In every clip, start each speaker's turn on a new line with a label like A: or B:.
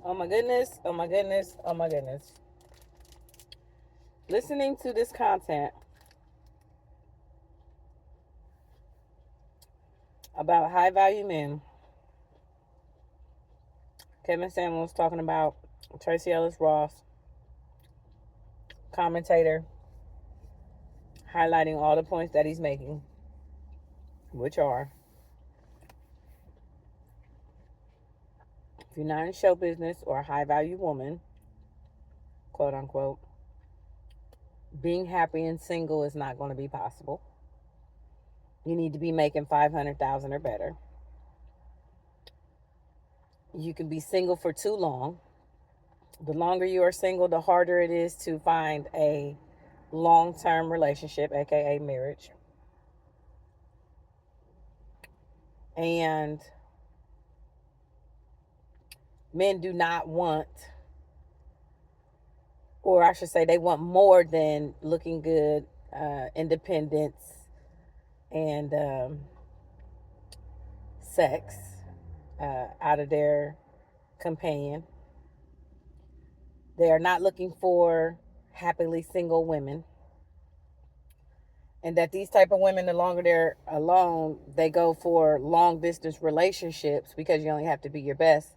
A: Oh my goodness. Oh my goodness. Oh my goodness. Listening to this content about high value men. Kevin Samuels talking about Tracy Ellis Ross, commentator, highlighting all the points that he's making, which are if you're not in show business or a high value woman, quote unquote, being happy and single is not going to be possible. You need to be making 500,000 or better. You can be single for too long. The longer you are single, the harder it is to find a long-term relationship, aka marriage. And men do not want, or I should say, they want more than looking good, independence, and sex out of their companion. They are not looking for happily single women. And that these type of women, the longer they're alone, they go for long distance relationships because you only have to be your best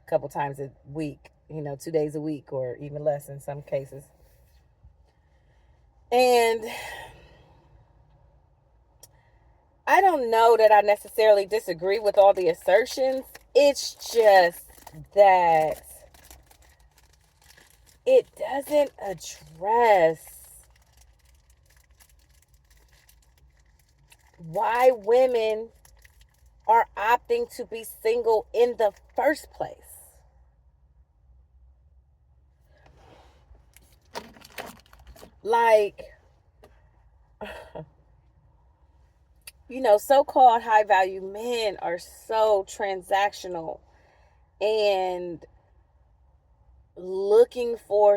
A: a couple times a week, 2 days a week, or even less in some cases. And I don't know that I necessarily disagree with all the assertions. It's just that it doesn't address why women are opting to be single in the first place. Like, so-called high value men are so transactional and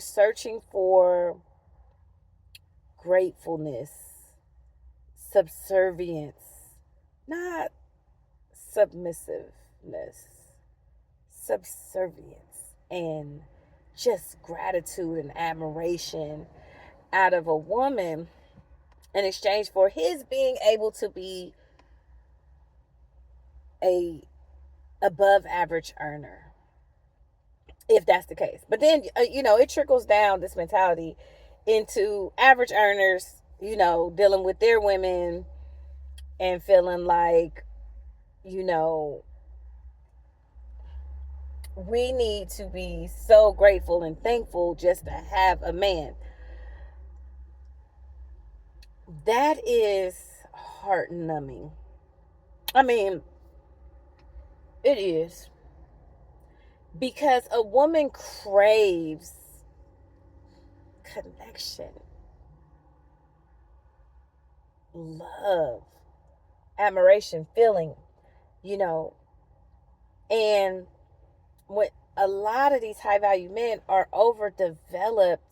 A: searching for gratefulness, subservience, not submissiveness, subservience, and just gratitude and admiration out of a woman in exchange for his being able to be a above average earner, if that's the case. But then it trickles down, this mentality, into average earners, dealing with their women and feeling like, we need to be so grateful and thankful just to have a man. That is heart numbing. I mean, it is. Because a woman craves connection, love, admiration, feeling, and what a lot of these high value men are overdeveloped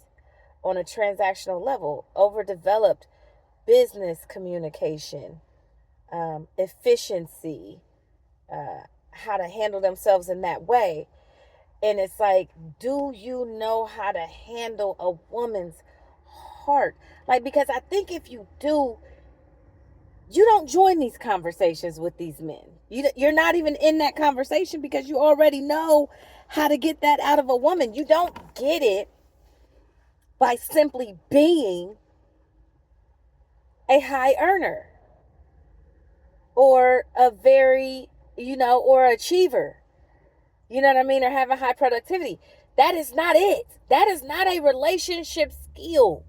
A: on a transactional level, overdeveloped business communication, efficiency, how to handle themselves in that way. And it's like, do you know how to handle a woman's heart? Like, because I think if you do, you don't join these conversations with these men. You're not even in that conversation because you already know how to get that out of a woman. You don't get it by simply being a high earner or a very, or achiever. You know what I mean? Or having high productivity. That is not it. That is not a relationship skill.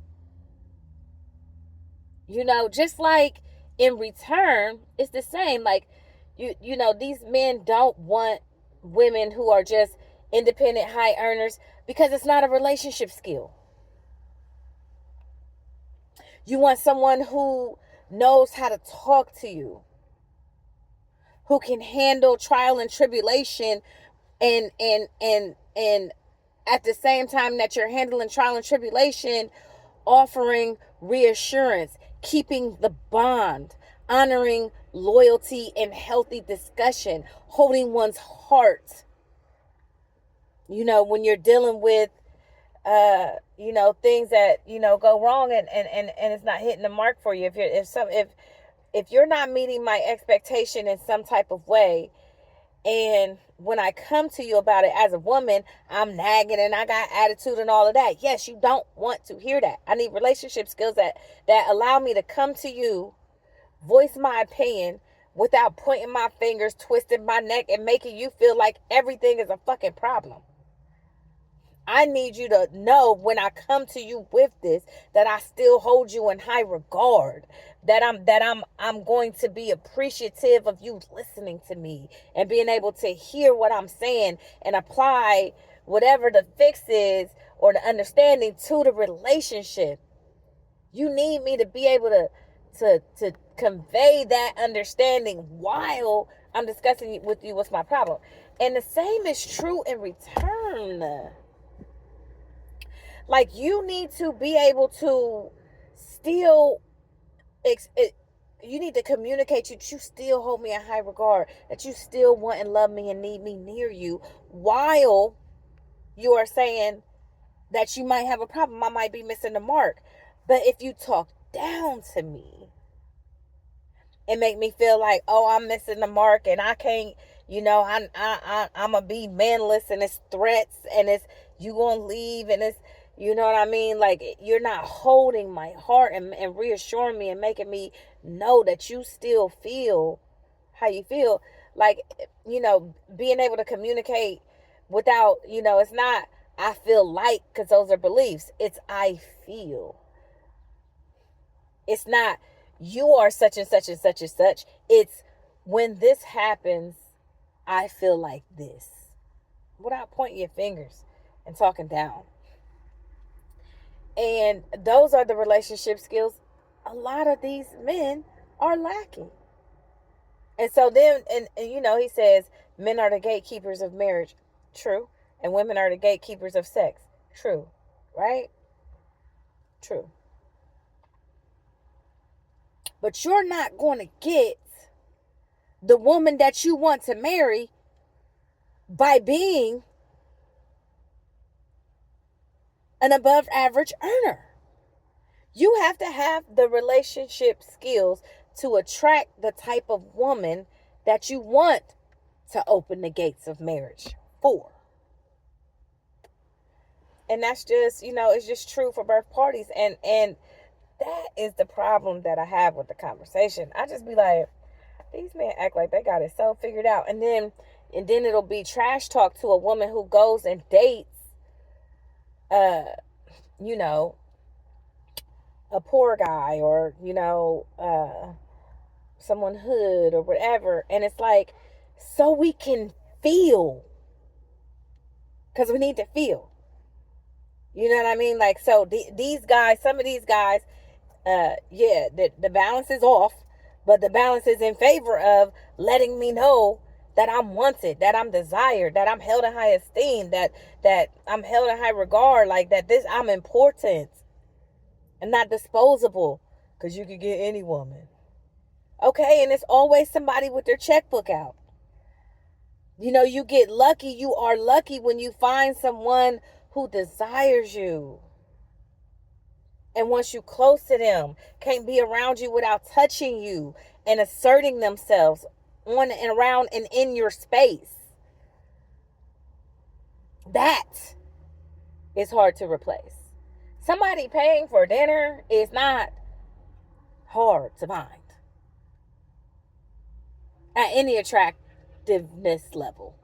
A: Just like in return, it's the same. Like, these men don't want women who are just independent high earners because it's not a relationship skill. You want someone who knows how to talk to you, who can handle trial and tribulation, and at the same time that you're handling trial and tribulation, offering reassurance, keeping the bond, honoring loyalty and healthy discussion, holding one's heart. When you're dealing with things that go wrong, and it's not hitting the mark for you. If you're not meeting my expectation in some type of way, and when I come to you about it as a woman, I'm nagging and I got attitude and all of that. Yes, you don't want to hear that. I need relationship skills that allow me to come to you, voice my opinion without pointing my fingers, twisting my neck, and making you feel like everything is a fucking problem. I need you to know when I come to you with this that I still hold you in high regard. That I'm going to be appreciative of you listening to me and being able to hear what I'm saying and apply whatever the fix is or the understanding to the relationship. You need me to be able to convey that understanding while I'm discussing with you what's my problem. And the same is true in return. Like, you need to be able to still you need to communicate that you still hold me in high regard, that you still want and love me and need me near you, while you are saying that you might have a problem, I might be missing the mark. But if you talk down to me and make me feel like, oh, I'm missing the mark and I can't, I'm gonna be manless, and it's threats, and it's you gonna leave, and it's, you know what I mean? Like, you're not holding my heart and reassuring me and making me know that you still feel how you feel. Like, being able to communicate without, it's not I feel like, because those are beliefs. It's I feel. It's not you are such and such and such and such. It's when this happens, I feel like this. Without pointing your fingers and talking down. And those are the relationship skills a lot of these men are lacking. And so then, and he says men are the gatekeepers of marriage. True. And women are the gatekeepers of sex. True. Right? True. But you're not going to get the woman that you want to marry by being an above average earner. You have to have the relationship skills to attract the type of woman that you want to open the gates of marriage for. And that's just, it's just true for both parties. And that is the problem that I have with the conversation. I just be like, these men act like they got it so figured out. And then it'll be trash talk to a woman who goes and dates, you know, a poor guy, or, someone hood or whatever. And it's like, so we can feel. Because we need to feel. You know what I mean? Like, so these guys, some of these guys, the balance is off, but the balance is in favor of letting me know that I'm wanted, that I'm desired, that I'm held in high esteem, that I'm held in high regard, like that I'm important and not disposable, because you could get any woman. Okay, and it's always somebody with their checkbook out. You get lucky. You are lucky when you find someone who desires you and wants you close to them, can't be around you without touching you and asserting themselves on and around and in your space. That is hard to replace. Somebody paying for dinner is not hard to find at any attractiveness level.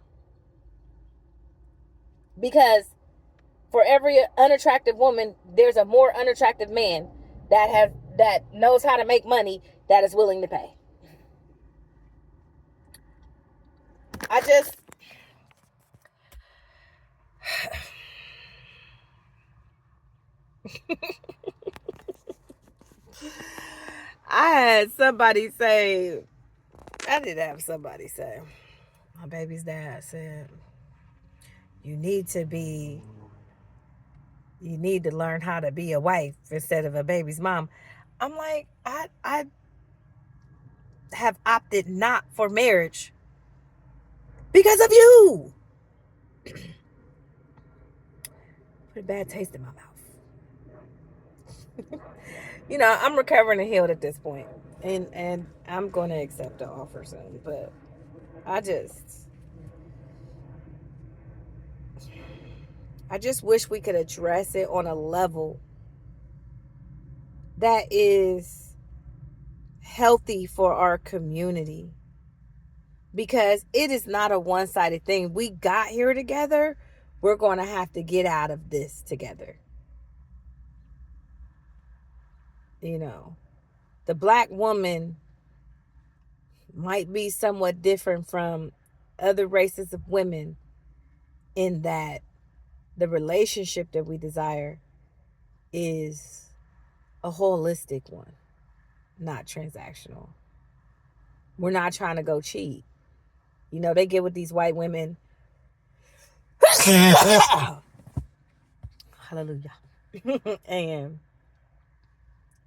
A: Because for every unattractive woman, there's a more unattractive man that knows how to make money, that is willing to pay. I had somebody say, I did have somebody say, my baby's dad said, you need to learn how to be a wife instead of a baby's mom. I'm like, I have opted not for marriage because of you. Put a bad taste in my mouth. I'm recovering and healed at this point, and I'm going to accept the offer soon. But I just wish we could address it on a level that is healthy for our community, because it is not a one-sided thing. We got here together. We're going to have to get out of this together. The black woman might be somewhat different from other races of women in that the relationship that we desire is a holistic one, not transactional. We're not trying to go cheat. They get with these white women. Hallelujah. And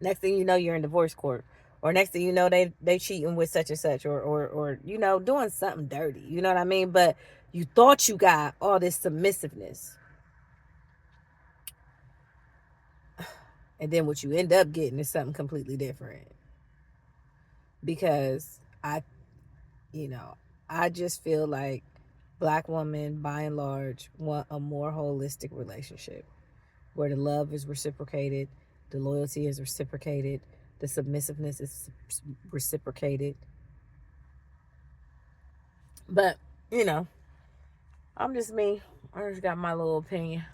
A: next thing you know, you're in divorce court. Or next thing you know, they cheating with such and such, or doing something dirty. You know what I mean? But you thought you got all this submissiveness. And then what you end up getting is something completely different. Because I just feel like black women, by and large, want a more holistic relationship where the love is reciprocated, the loyalty is reciprocated, the submissiveness is reciprocated. But, I'm just me. I just got my little opinion.